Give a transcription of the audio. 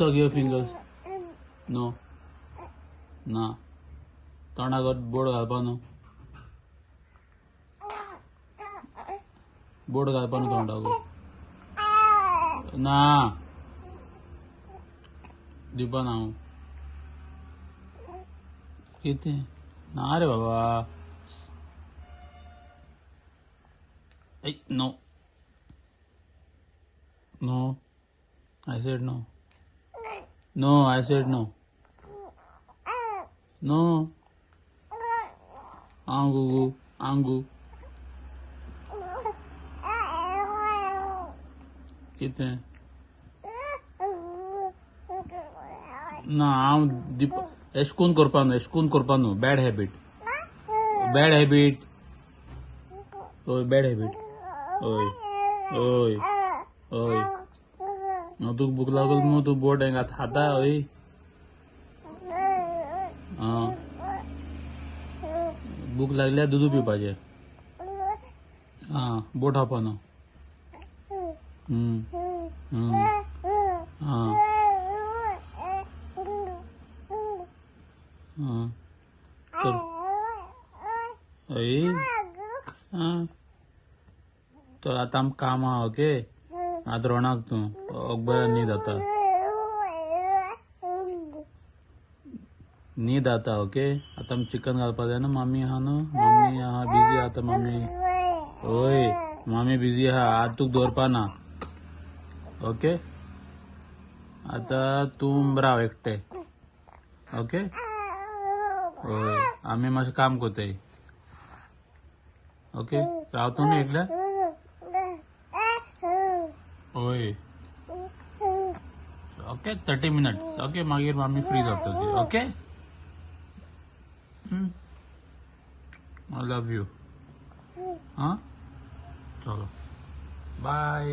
suck your fingers. No. ना तोंडाक बोट घालपा न्हू. बोट घालपा न्हू तोंडाक. ना दिवपा ना हांव. कितें ना रे बाबा. No no I said no. No, I said no. No. Angu, Angu. कितने? ना हांव एशकून करपा न्हू. Bad habit. ओय बॅड हॅबिट. ओय ओय ओय. तुका भूक लागल मग तू बोट हेंगा खाता ओय. भूक लागल्यार दूध पिवपाचें. बोट खावपा न्हू. तर आतां आमकां काम आहा. ओके आतां रोणाक तूं बरें न्हीद आता. ओके आतां आमी चिकन घालपा जाय न्हू. मम्मी आहा न्हू. मम्मी आहा बिजी आहा मम्मी. ओय मम्मी बिजी आहा. आज तुका दवरपा ना. ओके आतां तूं राव एकटें. ओके ओय आमी मातशें काम कोताय. ओके रावता न्हू एकल्या. ओय ओके 30 minutes. ओके मागीर मम्मी फ्री जाता ती. Okay I love you. चलो बाय.